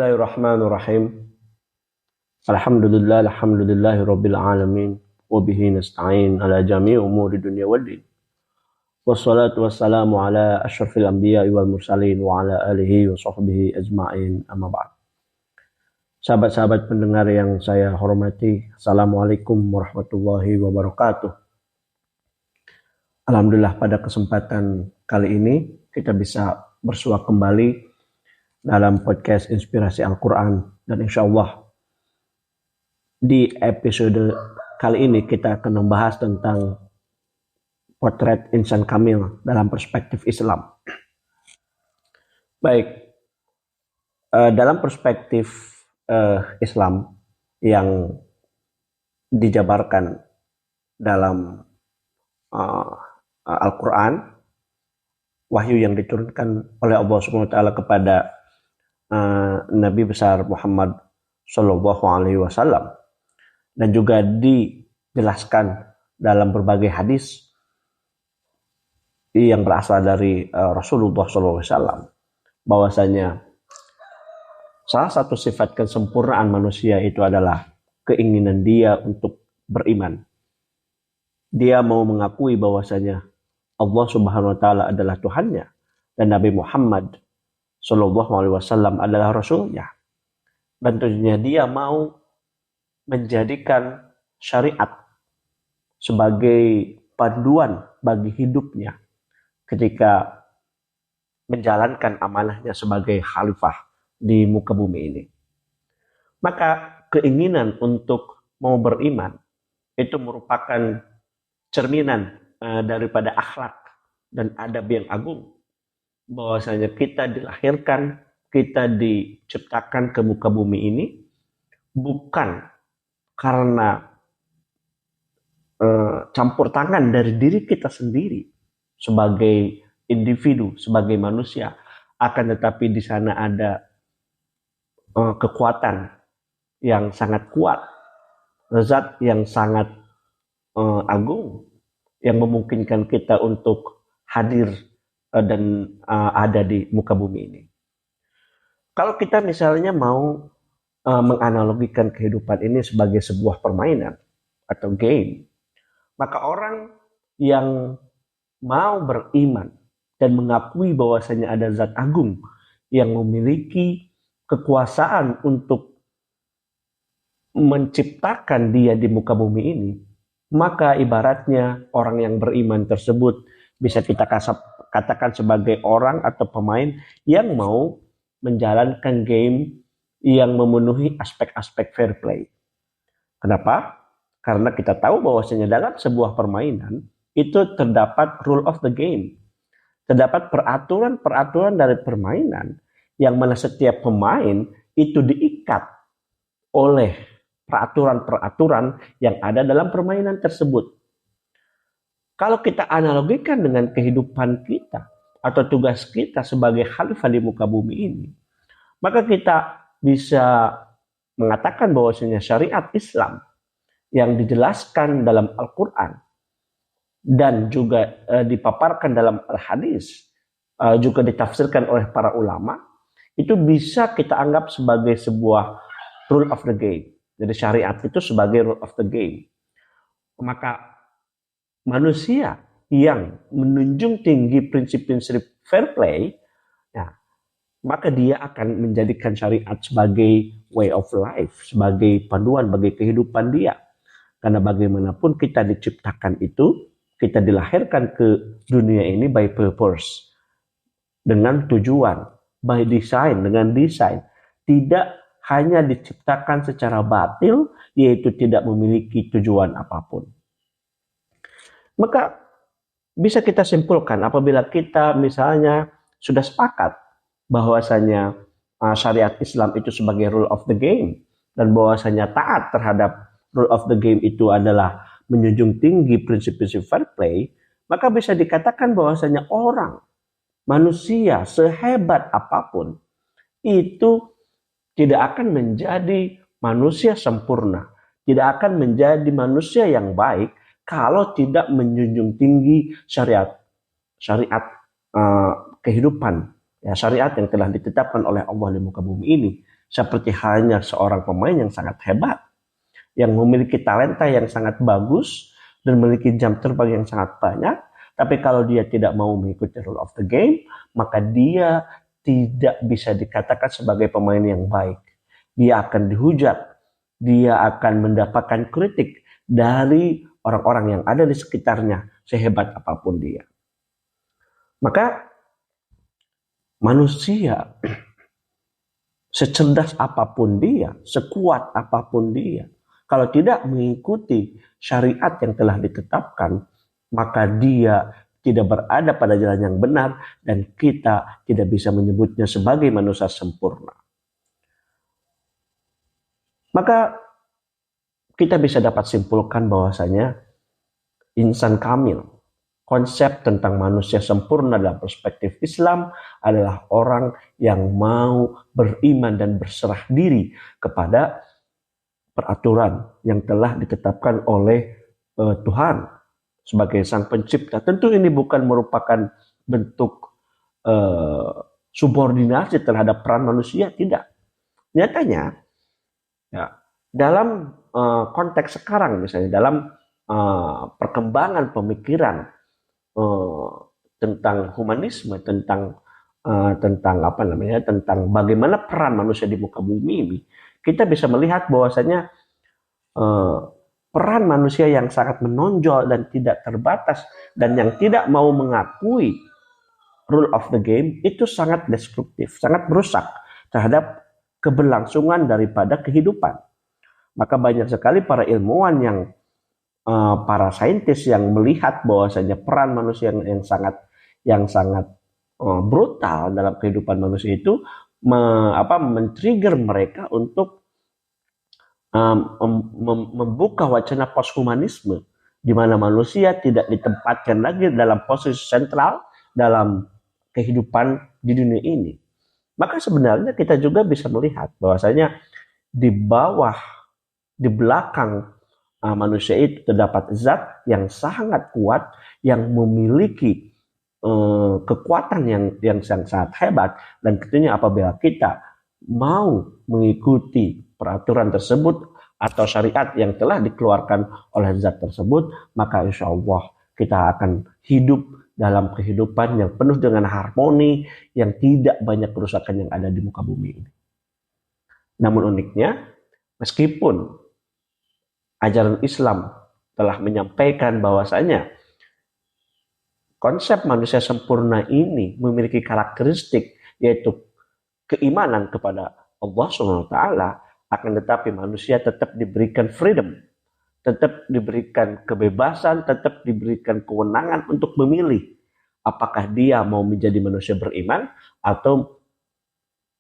Bismillahirrahmanirrahim. Alhamdulillahirabbil alamin wa bihi nasta'in ala jami'i umuri dunya waddin. Wassalatu wassalamu ala asyrafil anbiya'i wal mursalin wa ala alihi wa sahbihi ajma'in, amma ba'd. Sahabat-sahabat pendengar yang saya hormati, Assalamualaikum warahmatullahi wabarakatuh. Alhamdulillah, pada kesempatan kali ini kita bisa bersua kembali dalam podcast Inspirasi Al-Quran, dan insya Allah di episode kali ini kita akan membahas tentang potret insan kamil dalam perspektif Islam. Baik, dalam perspektif Islam yang dijabarkan dalam Al-Quran, wahyu yang diturunkan oleh Allah SWT kepada Nabi besar Muhammad Sallallahu Alaihi Wasallam, dan juga dijelaskan dalam berbagai hadis yang berasal dari Rasulullah Sallallahu Alaihi Wasallam, bahwasanya salah satu sifat kesempurnaan manusia itu adalah keinginan dia untuk beriman. Dia mau mengakui bahwasanya Allah Subhanahu Wa Taala adalah Tuhannya dan Nabi Muhammad Sallallahu Alaihi Wasallam adalah Rasulnya, dan tentunya dia mau menjadikan syariat sebagai panduan bagi hidupnya ketika menjalankan amanahnya sebagai khalifah di muka bumi ini. Maka keinginan untuk mau beriman itu merupakan cerminan daripada akhlak dan adab yang agung, bahwasanya kita dilahirkan, kita diciptakan ke muka bumi ini bukan karena campur tangan dari diri kita sendiri sebagai individu, sebagai manusia, akan tetapi di sana ada kekuatan yang sangat kuat, zat yang sangat agung yang memungkinkan kita untuk hadir dan ada di muka bumi ini. Kalau kita misalnya mau menganalogikan kehidupan ini sebagai sebuah permainan atau game, maka orang yang mau beriman dan mengakui bahwasanya ada zat agung yang memiliki kekuasaan untuk menciptakan dia di muka bumi ini, maka ibaratnya orang yang beriman tersebut bisa kita katakan sebagai orang atau pemain yang mau menjalankan game yang memenuhi aspek-aspek fair play. Kenapa? Karena kita tahu bahwasanya dalam sebuah permainan itu terdapat rule of the game. Terdapat peraturan-peraturan dari permainan yang mana setiap pemain itu diikat oleh peraturan-peraturan yang ada dalam permainan tersebut. Kalau kita analogikan dengan kehidupan kita atau tugas kita sebagai khalifah di muka bumi ini, maka kita bisa mengatakan bahwasanya syariat Islam yang dijelaskan dalam Al-Quran dan juga dipaparkan dalam Al-Hadis, juga ditafsirkan oleh para ulama, itu bisa kita anggap sebagai sebuah rule of the game. Jadi syariat itu sebagai rule of the game. Maka manusia yang menunjung tinggi prinsip-prinsip fair play, ya, maka dia akan menjadikan syariat sebagai way of life, sebagai panduan bagi kehidupan dia. Karena bagaimanapun kita diciptakan itu, kita dilahirkan ke dunia ini by purpose, dengan tujuan, by design, dengan desain. Tidak hanya diciptakan secara batil, yaitu tidak memiliki tujuan apapun. Maka bisa kita simpulkan apabila kita misalnya sudah sepakat bahwasanya syariat Islam itu sebagai rule of the game, dan bahwasanya taat terhadap rule of the game itu adalah menjunjung tinggi prinsip-prinsip fair play, maka bisa dikatakan bahwasanya orang, manusia sehebat apapun itu tidak akan menjadi manusia sempurna, tidak akan menjadi manusia yang baik kalau tidak menjunjung tinggi syariat kehidupan, ya, syariat yang telah ditetapkan oleh Allah di muka bumi ini, seperti halnya seorang pemain yang sangat hebat, yang memiliki talenta yang sangat bagus dan memiliki jam terbang yang sangat banyak. Tapi kalau dia tidak mau mengikuti rule of the game, maka dia tidak bisa dikatakan sebagai pemain yang baik. Dia akan dihujat, dia akan mendapatkan kritik dari orang-orang yang ada di sekitarnya, sehebat apapun dia. Maka manusia, secerdas apapun dia, sekuat apapun dia, kalau tidak mengikuti syariat yang telah ditetapkan, maka dia tidak berada pada jalan yang benar dan kita tidak bisa menyebutnya sebagai manusia sempurna. Maka kita bisa dapat simpulkan bahwasanya insan kamil, konsep tentang manusia sempurna dalam perspektif Islam adalah orang yang mau beriman dan berserah diri kepada peraturan yang telah ditetapkan oleh Tuhan sebagai sang pencipta. Tentu ini bukan merupakan bentuk subordinasi terhadap peran manusia, tidak. Nyatanya, ya, dalam konteks sekarang misalnya, dalam perkembangan pemikiran tentang humanisme, tentang tentang bagaimana peran manusia di muka bumi ini, kita bisa melihat bahwasanya peran manusia yang sangat menonjol dan tidak terbatas dan yang tidak mau mengakui rule of the game itu sangat destruktif, sangat merusak terhadap keberlangsungan daripada kehidupan. Maka banyak sekali para ilmuwan para saintis yang melihat bahwasanya peran manusia yang sangat brutal dalam kehidupan manusia itu men-trigger mereka untuk membuka wacana posthumanisme, di mana manusia tidak ditempatkan lagi dalam posisi sentral dalam kehidupan di dunia ini. Maka sebenarnya kita juga bisa melihat bahwasanya di belakang manusia itu terdapat zat yang sangat kuat, yang memiliki kekuatan yang sangat hebat, dan tentunya apabila kita mau mengikuti peraturan tersebut atau syariat yang telah dikeluarkan oleh zat tersebut, maka insya Allah kita akan hidup dalam kehidupan yang penuh dengan harmoni, yang tidak banyak kerusakan yang ada di muka bumi ini. Namun uniknya, meskipun ajaran Islam telah menyampaikan bahwasanya konsep manusia sempurna ini memiliki karakteristik yaitu keimanan kepada Allah SWT, akan tetapi manusia tetap diberikan freedom, tetap diberikan kebebasan, tetap diberikan kewenangan untuk memilih apakah dia mau menjadi manusia beriman atau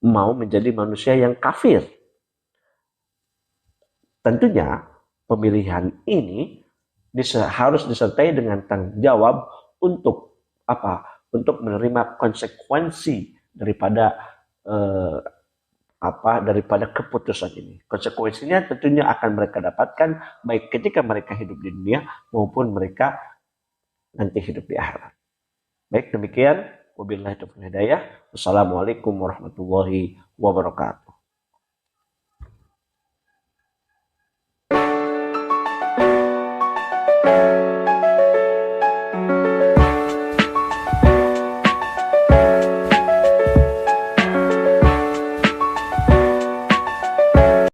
mau menjadi manusia yang kafir. Tentunya pemilihan ini harus disertai dengan tanggung jawab untuk Untuk menerima konsekuensi daripada keputusan ini. Konsekuensinya tentunya akan mereka dapatkan baik ketika mereka hidup di dunia maupun mereka nanti hidup di akhirat. Baik, demikian. Wabillahi taufiq wal hidayah. Wassalamualaikum warahmatullahi wabarakatuh.